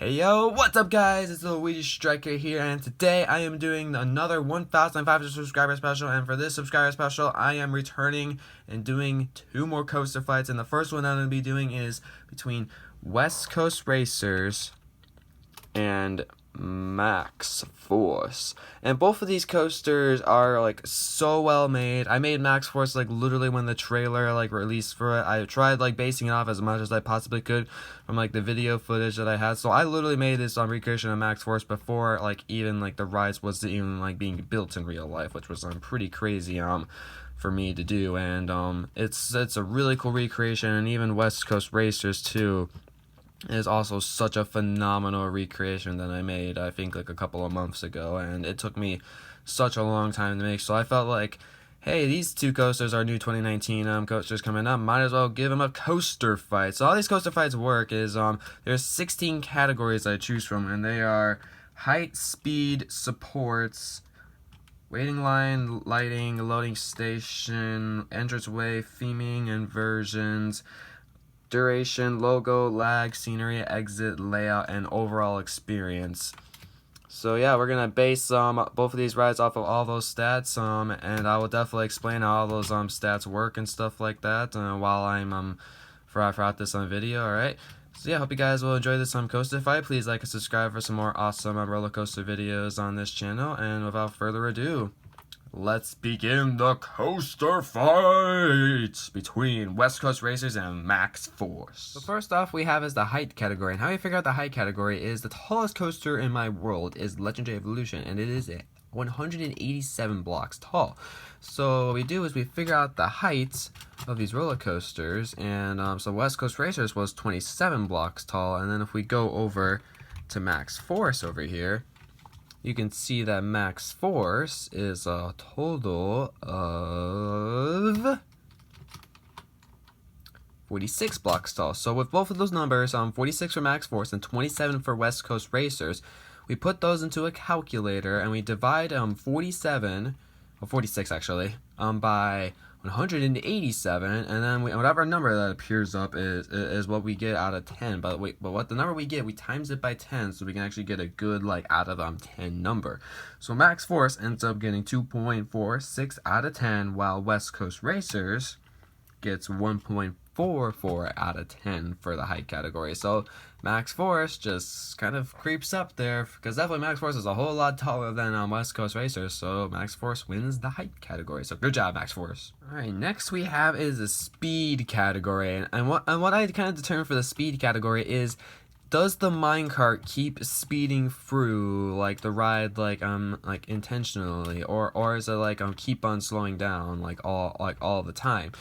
Hey yo, what's up guys? It's TheLuigiStriker here, and today I am doing another 1,500 subscriber special, and for this subscriber special I am returning and doing two more coaster fights, and the first one I'm going to be doing is between West Coast Racers and Maxx Force. And both of these coasters are like so well made. I made Maxx Force like literally when the trailer like released for it. I tried like basing it off as much as I possibly could from like the video footage that I had. So I literally made this recreation of Maxx Force before like even like the rides was even like being built in real life, which was pretty crazy for me to do. And it's a really cool recreation, and even West Coast Racers too is also such a phenomenal recreation that I made, I think like a couple of months ago, and it took me such a long time to make. So I felt like, hey, these two coasters are new 2019 coasters coming up, might as well give them a coaster fight. So all these coaster fights work is there's 16 categories I choose from, and they are height, speed, supports, waiting line, lighting, loading station, entranceway, theming, inversions, duration, logo, lag, scenery, exit, layout, and overall experience. So yeah, we're gonna base both of these rides off of all those stats, and I will definitely explain how all those stats work and stuff like that while I'm throughout this video. All right. So yeah, hope you guys will enjoy this coaster fight. Please like and subscribe for some more awesome roller coaster videos on this channel. And without further ado, let's begin the coaster fight between West Coast Racers and Maxx Force. So first off, we have is the height category, and how you figure out the height category is the tallest coaster in my world is Legendary Evolution, and it is 187 blocks tall. So what we do is we figure out the heights of these roller coasters, and so West Coast Racers was 27 blocks tall, and then if we go over to Maxx Force over here, you can see that Maxx Force is a total of 46 blocks tall. So with both of those numbers, 46 for Maxx Force and 27 for West Coast Racers, we put those into a calculator and we divide 46 actually, by 187, and then whatever number that appears up is what we get out of 10. But what the number we get, we times it by 10, so we can actually get a good like out of 10 number. So Maxx Force ends up getting 2.46 out of 10, while West Coast Racers gets 1.44 out of 10 for the height category. So Maxx Force just kind of creeps up there, because definitely Maxx Force is a whole lot taller than West Coast Racers, so Maxx Force wins the height category. So good job, Maxx Force. Alright, next we have is the speed category, and what I kind of determined for the speed category is, does the minecart keep speeding through like the ride like intentionally, or is it like keep on slowing down like all the time?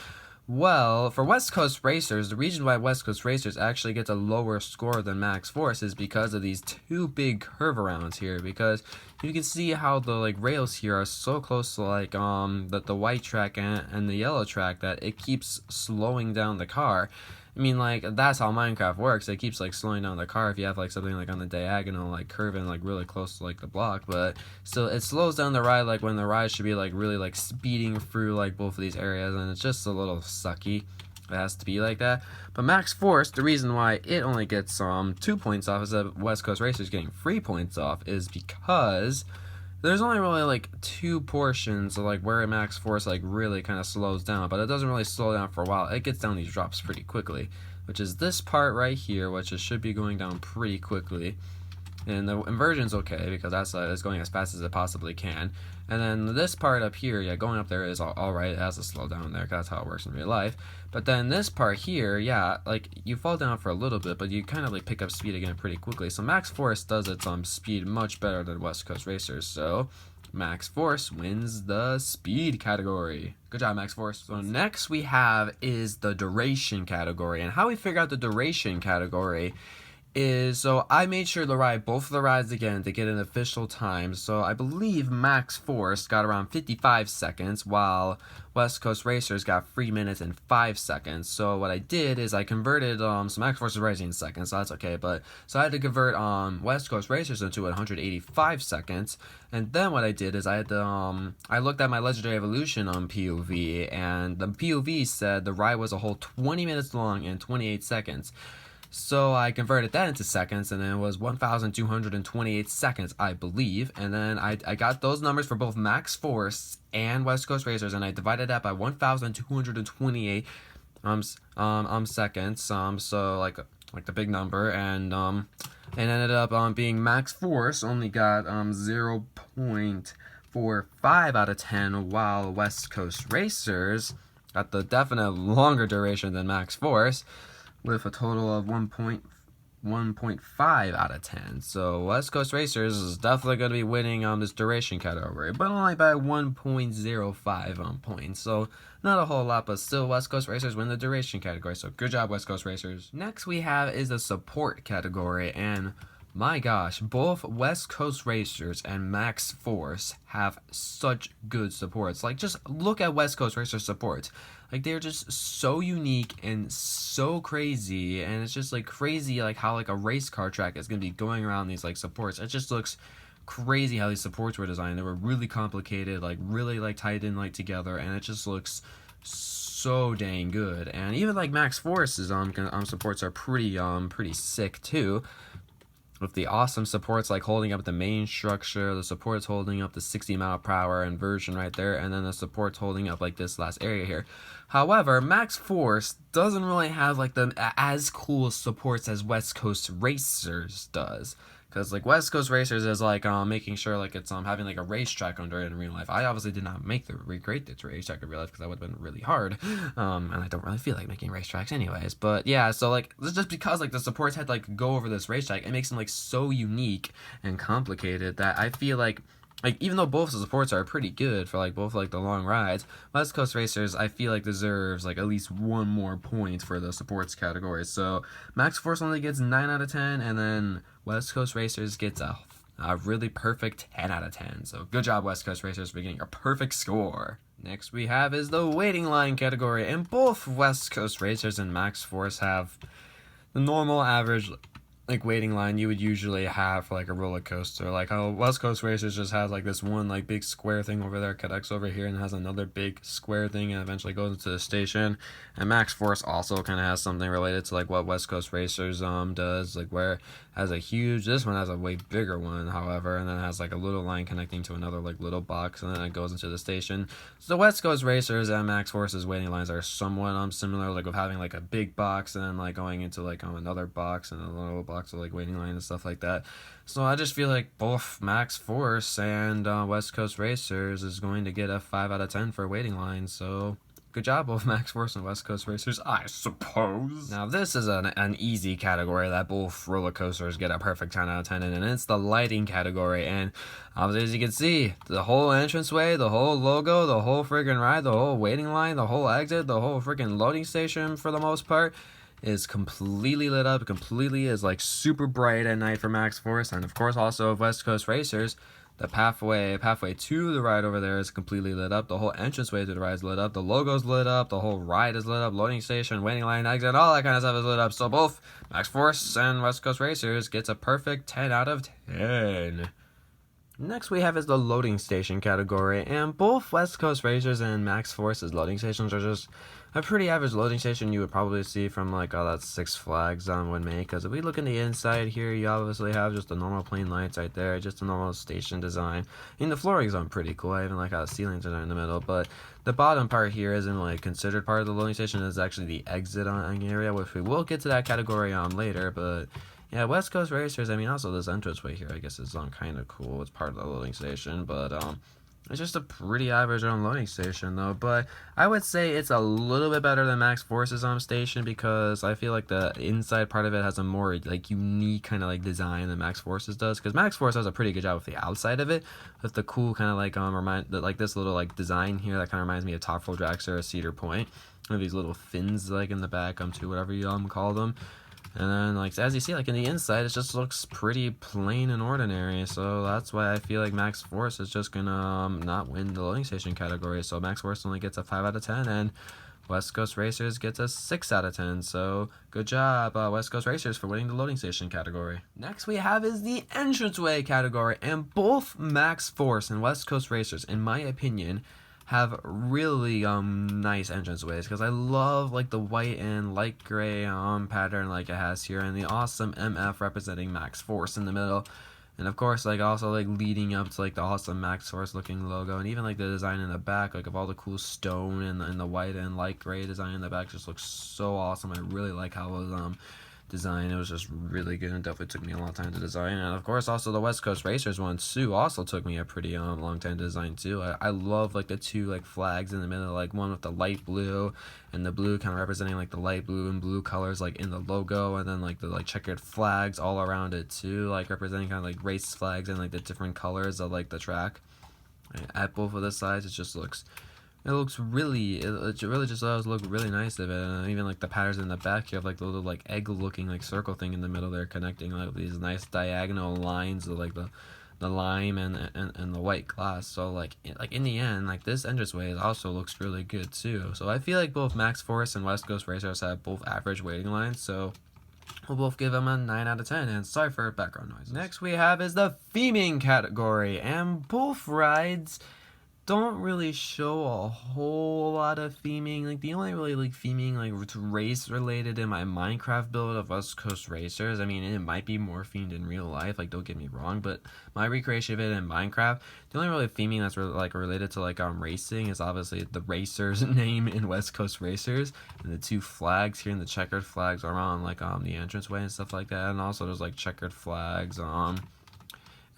Well, for West Coast Racers, the reason why West Coast Racers actually gets a lower score than Maxx Force is because of these two big curve arounds here, because you can see how the like rails here are so close to like the white track and the yellow track that it keeps slowing down the car. I mean, like, that's how Minecraft works. It keeps like slowing down the car if you have like something like on the diagonal, like curving like really close to like the block, but still it slows down the ride like when the ride should be like really like speeding through like both of these areas, and it's just a little sucky. It has to be like that. But Maxx Force, the reason why it only gets 2 points off instead of West Coast Racers getting 3 points off is because there's only really like two portions of like where Maxx Force like really kind of slows down, but it doesn't really slow down for a while. It gets down these drops pretty quickly, which is this part right here, which it should be going down pretty quickly. And the inversion's okay because it's going as fast as it possibly can. And then this part up here, yeah, going up there is alright. It has to slow down there because that's how it works in real life. But then this part here, yeah, like you fall down for a little bit, but you kind of like pick up speed again pretty quickly. So Maxx Force does its speed much better than West Coast Racers. So Maxx Force wins the speed category. Good job, Maxx Force. So next we have is the duration category, and how we figure out the duration category is, so I made sure to ride both of the rides again to get an official time. So I believe Maxx Force got around 55 seconds, while West Coast Racers got 3 minutes and 5 seconds. So what I did is I converted, so Maxx Force is rising in seconds, so that's okay, but so I had to convert West Coast Racers into 185 seconds, and then what I did is I had to, I looked at my Legendary Evolution POV, and the POV said the ride was a whole 20 minutes long and 28 seconds. So I converted that into seconds, and then it was 1,228 seconds, I believe. And then I got those numbers for both Maxx Force and West Coast Racers, and I divided that by 1,228 seconds. So like the big number, and it ended up being Maxx Force only got 0.45 out of 10, while West Coast Racers got the definite longer duration than Maxx Force, with a total of 1.5 out of 10. So West Coast Racers is definitely going to be winning this duration category, but only by 1.05 points. So not a whole lot, but still West Coast Racers win the duration category. So good job, West Coast Racers. Next we have is the support category, and my gosh, both West Coast Racers and Maxx Force have such good supports. Like, just look at West Coast Racers supports. Like, they're just so unique and so crazy, and it's just like crazy like how like a race car track is gonna be going around these like supports. It just looks crazy how these supports were designed. They were really complicated, like really like tied in like together, and it just looks so dang good. And even like Maxx Force's supports are pretty sick too, with the awesome supports like holding up the main structure, the supports holding up the 60 mph inversion right there, and then the supports holding up like this last area here. However, Maxx Force doesn't really have like the as cool supports as West Coast Racers does. Because like West Coast Racers is like making sure like it's having like a racetrack under it in real life. I obviously did not recreate this racetrack in real life because that would have been really hard, and I don't really feel like making racetracks anyways. But yeah, so like just because like the supports had to like go over this racetrack, it makes them like so unique and complicated that I feel like even though both the supports are pretty good for like both like the long rides, West Coast Racers I feel like deserves like at least one more point for the supports category. So Maxx Force only gets 9 out of 10, and then West Coast Racers gets a really perfect 10 out of 10. So good job, West Coast Racers, for getting a perfect score. Next we have is the waiting line category, and both West Coast Racers and Maxx Force have the normal average like waiting line you would usually have for like a roller coaster. Like how West Coast Racers just has like this one like big square thing over there, connects over here, and has another big square thing and eventually goes into the station. And Maxx Force also kind of has something related to like what West Coast Racers does, like where it has a huge, this one has a way bigger one, however, and then it has like a little line connecting to another like little box, and then it goes into the station. So West Coast Racers and Maxx Force's waiting lines are somewhat similar, like with having like a big box and then like going into like another box and a little box of like waiting line and stuff like that. So I just feel like both Maxx Force and West Coast Racers is going to get a 5 out of 10 for waiting line. So good job, both Maxx Force and West Coast Racers, I suppose. Now this is an easy category that both roller coasters get a perfect 10 out of 10 in, and it's the lighting category. And obviously, as you can see, the whole entranceway, the whole logo, the whole friggin' ride, the whole waiting line, the whole exit, the whole friggin' loading station for the most part is completely lit up, completely is like super bright at night for Maxx Force, and of course also of West Coast Racers. The pathway to the ride over there is completely lit up. The whole entranceway to the ride is lit up. The logo's lit up. The whole ride is lit up. Loading station, waiting line, exit, all that kind of stuff is lit up. So both Maxx Force and West Coast Racers gets a perfect 10 out of 10. Next we have is the loading station category, and both West Coast Racers and Maxx Force's loading stations are just a pretty average loading station you would probably see from like all that Six Flags would make. Because if we look in the inside here, you obviously have just the normal plain lights right there, just a normal station design. I mean, the flooring's pretty cool. I even like how the ceilings are in the middle, but the bottom part here isn't like considered part of the loading station. It's actually the exit area, which we will get to that category later. But yeah, West Coast Racers, I mean, also this entranceway here, I guess, is kind of cool. It's part of the loading station, but it's just a pretty average loading station, though. But I would say it's a little bit better than Maxx Force's station, because I feel like the inside part of it has a more like unique kind of like design than Maxx Force's does. Because Maxx Force does a pretty good job with the outside of it, with the cool kind of like this little like design here that kind of reminds me of Top Fuel Dragster or Cedar Point. With these little fins like in the back, to whatever you call them. And then, like, as you see, like, in the inside, it just looks pretty plain and ordinary. So that's why I feel like Maxx Force is just gonna not win the loading station category. So Maxx Force only gets a 5 out of 10, and West Coast Racers gets a 6 out of 10. So good job, West Coast Racers, for winning the loading station category. Next we have is the entranceway category, and both Maxx Force and West Coast Racers, in my opinion, have really nice entranceways, because I love like the white and light gray pattern like it has here, and the awesome MF representing Maxx Force in the middle. And of course, like also like leading up to like the awesome Maxx Force looking logo, and even like the design in the back, like of all the cool stone and the white and light gray design in the back just looks so awesome. I really like how it was design. It was just really good, and definitely took me a long time to design. And of course also the West Coast Racers one too also took me a pretty long time to design too. I love like the two like flags in the middle, like one with the light blue and the blue kind of representing like the light blue and blue colors like in the logo, and then like the like checkered flags all around it too, like representing kind of like race flags and like the different colors of like the track. At both of the sides, it really just does look really nice of it. And even like the patterns in the back, you have like the little like egg looking like circle thing in the middle there, connecting like these nice diagonal lines of like the lime and the white glass. So like in the end, like this entranceway also looks really good too. So I feel like both Maxx Force and West Coast Racers have both average waiting lines, so we'll both give them a 9 out of 10, and sorry for background noise. Next we have is the theming category, and both rides don't really show a whole lot of theming. Like the only really like theming like race related in my Minecraft build of West Coast Racers, I mean it might be more themed in real life, like don't get me wrong, but my recreation of it in Minecraft, the only really theming that's really like related to like racing is obviously the Racers name in West Coast Racers, and the two flags here, and the checkered flags are on like the entranceway and stuff like that, and also there's like checkered flags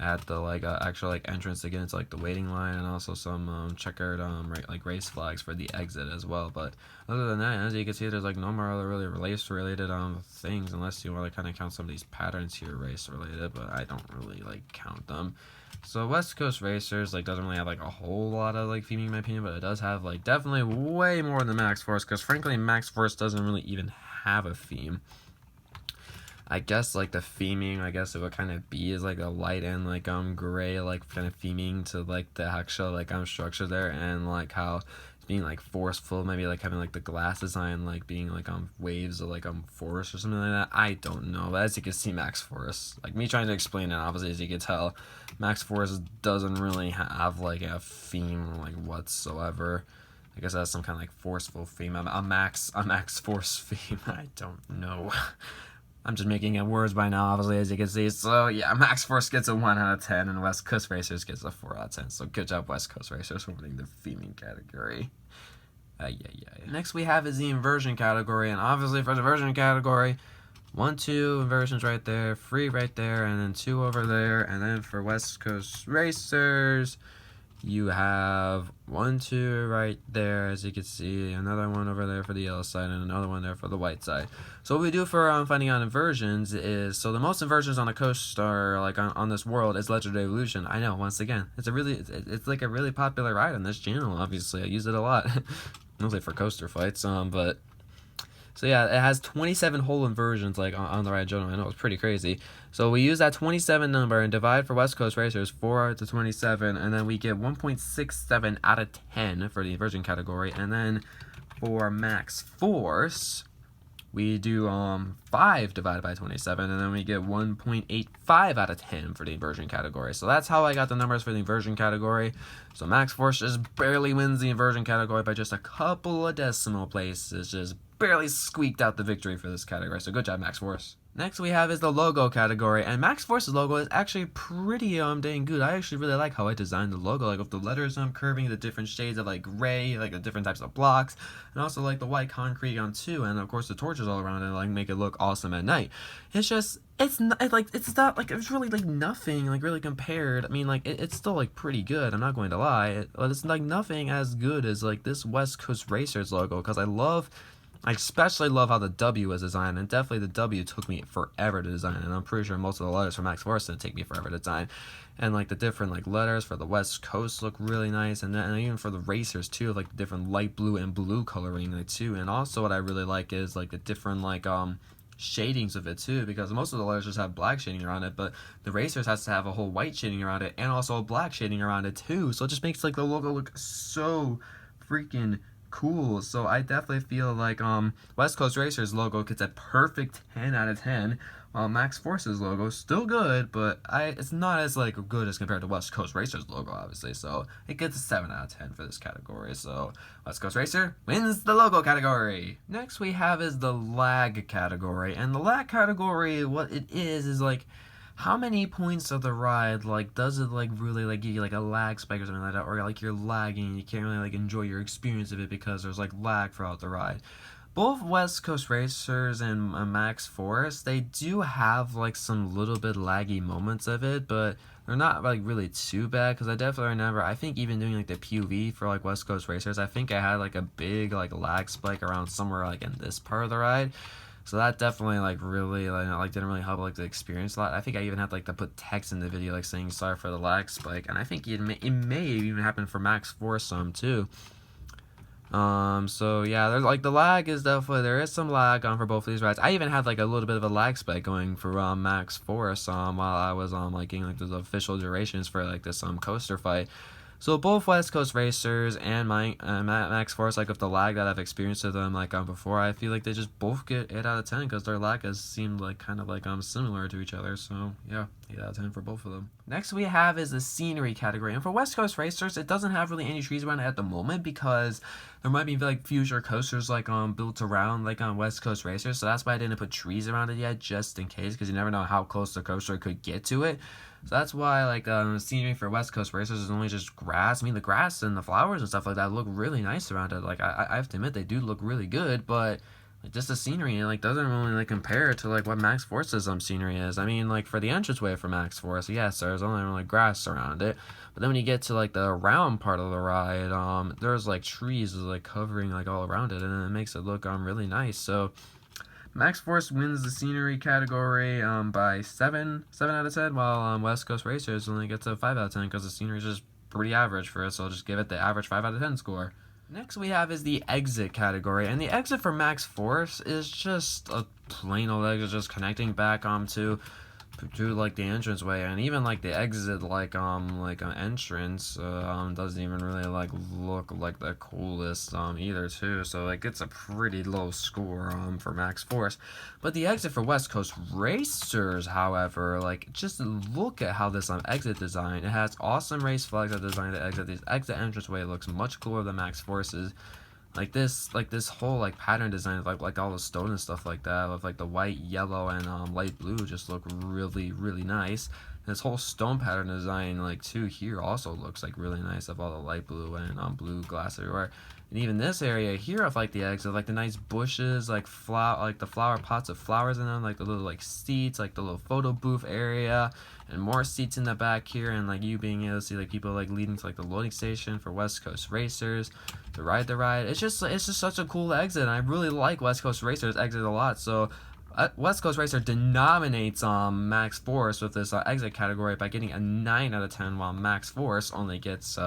at the like actual like entrance to get into like the waiting line, and also some checkered like race flags for the exit as well. But other than that, as you can see, there's like no more other really race related things, unless you want to kind of count some of these patterns here race related, but I don't really like count them. So West Coast Racers like doesn't really have like a whole lot of like theming in my opinion, but it does have like definitely way more than Maxx Force, because frankly Maxx Force doesn't really even have a theme. I guess like the theming, I guess it would kind of be is like a light and like gray like kind of theming to like the actual like structure there, and like how it's being like forceful, maybe like having like the glass design like being like waves of like forest or something like that. I don't know, but as you can see, Maxx Force, like me trying to explain it, obviously as you can tell, Maxx Force doesn't really have like a theme like whatsoever. I guess that's some kind of like forceful theme. A Maxx Force theme. I don't know. I'm just making up words by now, obviously, as you can see. So, yeah, Maxx Force gets a 1 out of 10, and West Coast Racers gets a 4 out of 10. So, good job, West Coast Racers, for winning the theming category. Yeah. Next we have is the inversion category, and obviously for the inversion category, 1, 2 inversions right there, 3 right there, and then 2 over there. And then for West Coast Racers, you have 1, 2 right there, as you can see, another one over there for the yellow side, and another one there for the white side. So what we do for finding out inversions is, so the most inversions on a coaster like on this world is Legendary Illusion. I know, once again, it's like a really popular ride on this channel. Obviously I use it a lot, mostly for coaster fights, but so yeah, it has 27 whole inversions like on the ride journal. I know, it's pretty crazy. So we use that 27 number and divide for West Coast Racers 4 to 27, and then we get 1.67 out of 10 for the inversion category. And then for Maxx Force, we do 5 divided by 27, and then we get 1.85 out of 10 for the inversion category. So that's how I got the numbers for the inversion category. So Maxx Force just barely wins the inversion category by just a couple of decimal places, just barely squeaked out the victory for this category. So good job, Maxx Force. Next we have is the logo category, and Maxx Force's logo is actually pretty dang good. I actually really like how I designed the logo, like with the letters curving, the different shades of like gray, like the different types of blocks, and also like the white concrete on too, and of course the torches all around it like make it look awesome at night. It's not like it's really like nothing like really compared. I mean, like it's still like pretty good, I'm not going to lie, but it's like nothing as good as like this West Coast Racers logo, because I especially love how the W was designed, and definitely the W took me forever to design, and I'm pretty sure most of the letters for Maxx Force didn't take me forever to design. And like the different like letters for the West Coast look really nice, and even for the racers too, like the different light blue and blue coloring like too. And also what I really like is like the different like shadings of it too, because most of the letters just have black shading around it, but the racers has to have a whole white shading around it and also a black shading around it too. So it just makes like the logo look so freaking cool. So I definitely feel like West Coast Racers logo gets a perfect 10 out of 10, While Max Force's logo is still good, but it's not as like good as compared to West Coast Racer's logo, obviously. So it gets a 7 out of 10 for this category. So West Coast Racer wins the logo category. Next we have is the lag category, and the lag category, what it is like, how many points of the ride, like, does it, like, really, like, give you, like, a lag spike or something like that, or, like, you're lagging and you can't really, like, enjoy your experience of it because there's, like, lag throughout the ride. Both West Coast Racers and Maxx Force, they do have, like, some little bit laggy moments of it, but they're not, like, really too bad, because I definitely remember, I think even doing, like, the POV for, like, West Coast Racers, I think I had, like, a big, like, lag spike around somewhere, like, in this part of the ride. So that definitely, like, really, like, didn't really help, like, the experience a lot. I think I even had, like, to put text in the video, like, saying sorry for the lag spike. And I think it may even happen for Maxx Force some, too. So, yeah, there's, like, the lag is definitely, there is some lag on for both of these rides. I even had, like, a little bit of a lag spike going for, Maxx Force, while I was, like, getting, like, the official durations for, like, this, coaster fight. So both West Coast Racers and Maxx Force, like with the lag that I've experienced with them like before, I feel like they just both get 8 out of 10 because their lag has seemed like kind of like similar to each other. So yeah, 8 out of 10 for both of them. Next we have is the scenery category, and for West Coast Racers, it doesn't have really any trees around it at the moment because there might be like future coasters like built around like on West Coast Racers, so that's why I didn't put trees around it yet, just in case, because you never know how close the coaster could get to it. So that's why, like, scenery for West Coast Racers is only just grass. I mean, the grass and the flowers and stuff like that look really nice around it. Like, I have to admit, they do look really good, but like, just the scenery, like, doesn't really, like, compare to, like, what Maxx Force's, scenery is. I mean, like, for the entranceway for Maxx Force, yes, there's only, like, grass around it. But then when you get to, like, the round part of the ride, there's, like, trees, like, covering, like, all around it, and it makes it look, really nice. So Maxx Force wins the scenery category by 7 out of 10, while West Coast Racers only gets a 5 out of 10 because the scenery is just pretty average for us, so I'll just give it the average 5 out of 10 score. Next we have is the exit category, and the exit for Maxx Force is just a plain old exit, just connecting back to like the entranceway, and even like the exit like an entrance doesn't even really like look like the coolest either too, so like it's a pretty low score for Maxx Force. But the exit for West Coast Racers, however, like just look at how this exit design, it has awesome race flags that designed the exit. This exit entranceway looks much cooler than Maxx Force's. Like this whole like pattern design, like all the stone and stuff like that, with like the white, yellow, and light blue, just look really nice. And this whole stone pattern design, like too, here also looks like really nice, of all the light blue and blue glass everywhere. And even this area here of like the exit, like the nice bushes, like the flower pots of flowers in them, like the little like seats, like the little photo booth area, and more seats in the back here, and like you being able to see like people like leading to like the loading station for West Coast Racers to ride the ride. It's just such a cool exit, and I really like West Coast Racers exit a lot. So West Coast Racer denominates Maxx Force with this exit category by getting a 9 out of 10, while Maxx Force only gets 2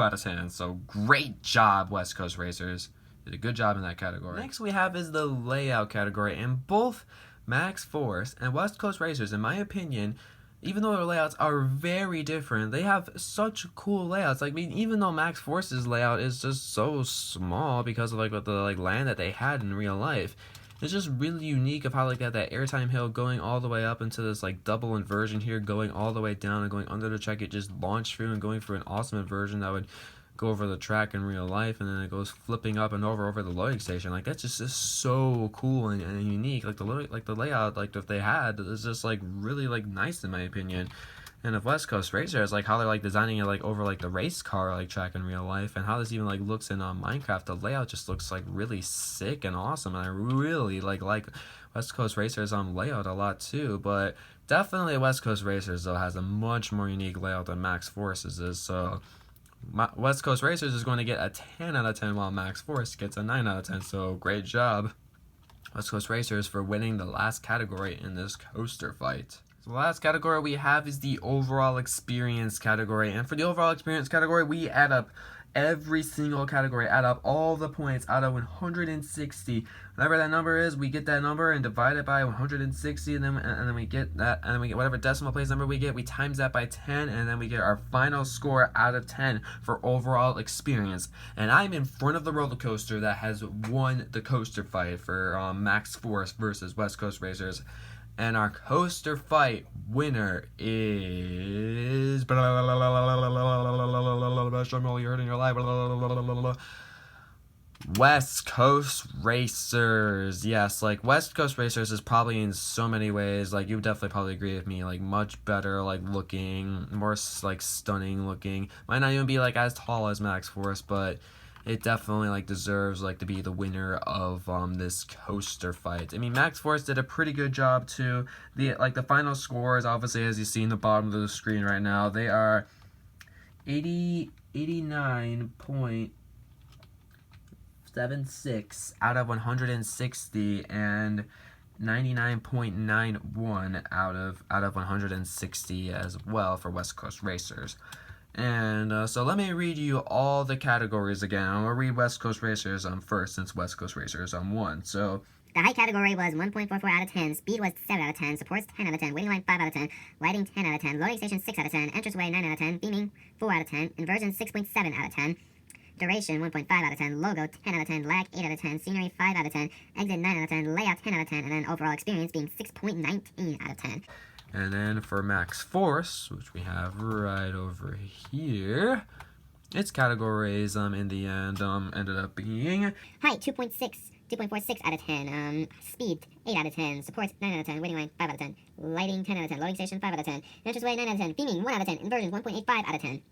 out of 10. So great job, West Coast Racers. Did a good job in that category. Next we have is the layout category, and both Maxx Force and West Coast Racers, in my opinion, even though their layouts are very different, they have such cool layouts. Like, I mean, even though Maxx Force's layout is just so small because of like what the like land that they had in real life, it's just really unique of how like that airtime hill going all the way up into this like double inversion here, going all the way down and going under the track. It just launched through and going through an awesome inversion that would go over the track in real life, and then it goes flipping up and over the loading station. Like, that's just so cool and unique. Like the layout like that they had is just like really like nice in my opinion. And of West Coast Racers, like how they're like designing it like over like the race car like track in real life, and how this even like looks in Minecraft, the layout just looks like really sick and awesome, and I really like West Coast Racers layout a lot too. But definitely West Coast Racers though has a much more unique layout than Maxx Force's is. So West Coast Racers is going to get a 10 out of 10, while Maxx Force gets a 9 out of 10. So great job, West Coast Racers, for winning the last category in this coaster fight. So the last category we have is the overall experience category, and for the overall experience category, we add up every single category, add up all the points out of 160. Whatever that number is, we get that number and divide it by 160, and then we get that, and then we get whatever decimal place number we get, we times that by 10, and then we get our final score out of 10 for overall experience. And I'm in front of the roller coaster that has won the coaster fight for Maxx Force versus West Coast Racers. And our coaster fight winner is you're hurting your life. West Coast Racers. Yes, like West Coast Racers is probably in so many ways, like you would definitely probably agree with me, like much better like looking, more like stunning looking. Might not even be like as tall as Maxx Force, but it definitely like deserves like to be the winner of this coaster fight. I mean, Maxx Force did a pretty good job too. The final scores, obviously, as you see in the bottom of the screen right now, they are 89.76 out of 160 and 99.91 out of 160 as well for West Coast Racers. And so let me read you all the categories again. I'm going to read West Coast Racers first, since West Coast Racers won. So the height category was 1.44 out of 10, speed was 7 out of 10, supports 10 out of 10, waiting line 5 out of 10, lighting 10 out of 10, loading station 6 out of 10, entranceway 9 out of 10, beaming 4 out of 10, inversion 6.7 out of 10, duration 1.5 out of 10, logo 10 out of 10, lag 8 out of 10, scenery 5 out of 10, exit 9 out of 10, layout 10 out of 10, and then overall experience being 6.19 out of 10. And then for Maxx Force, which we have right over here, its categories in the end ended up being height 2.46 out of 10, speed 8 out of 10, support 9 out of 10, waiting line 5 out of 10, lighting 10 out of 10, loading station 5 out of 10, entranceway 9 out of 10, beaming 1 out of 10, inversion 1.85 out of 10,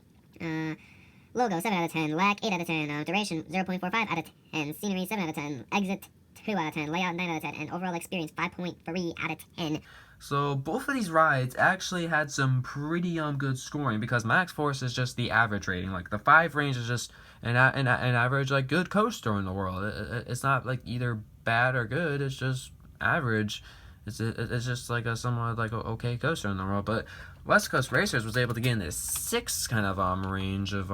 logo 7 out of 10, lag 8 out of 10, duration 0.45 out of 10, scenery 7 out of 10, exit 2 out of 10, layout 9 out of 10, and overall experience 5.3 out of 10. So both of these rides actually had some pretty good scoring, because Maxx Force is just the average rating. Like the 5 range is just an average like good coaster in the world. It's not like either bad or good. It's just average. It's just like a somewhat like a okay coaster in the world. But West Coast Racers was able to get in this 6 kind of range of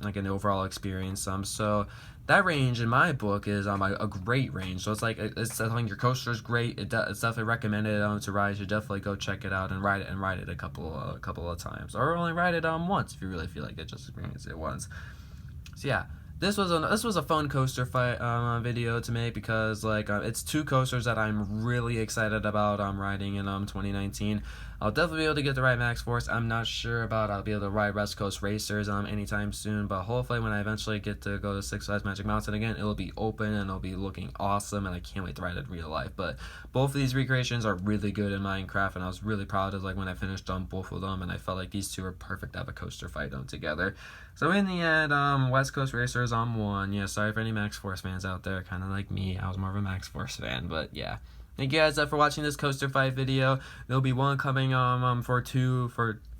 like an overall experience. So that range in my book is a great range. So it's like it's I think your coaster is great. It's definitely recommended to ride. You should definitely go check it out and ride it a couple of times, or only ride it once if you really feel like it. Just experience it once. So yeah. This was a fun coaster fight video to make, because like it's 2 coasters that I'm really excited about riding in 2019. I'll definitely be able to get to ride Maxx Force. I'm not sure about I'll be able to ride West Coast Racers anytime soon, but hopefully when I eventually get to go to Six Flags Magic Mountain again, it'll be open and it'll be looking awesome, and I can't wait to ride it in real life. But both of these recreations are really good in Minecraft, and I was really proud of like when I finished both of them, and I felt like these 2 are perfect to have a coaster fight together. So in the end, West Coast Racers won. Yeah, sorry for any Maxx Force fans out there, kind of like me. I was more of a Maxx Force fan, but yeah. Thank you guys for watching this coaster fight video. There'll be one coming for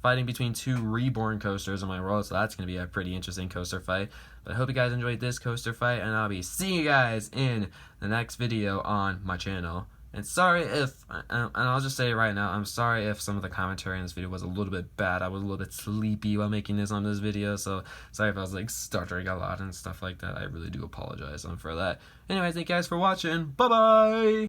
fighting between 2 reborn coasters in my world, so that's gonna be a pretty interesting coaster fight. But I hope you guys enjoyed this coaster fight, and I'll be seeing you guys in the next video on my channel. And sorry if, and I'll just say it right now, I'm sorry if some of the commentary in this video was a little bit bad. I was a little bit sleepy while making this video, so sorry if I was like stuttering a lot and stuff like that. I really do apologize for that. Anyway, thank you guys for watching. Bye-bye!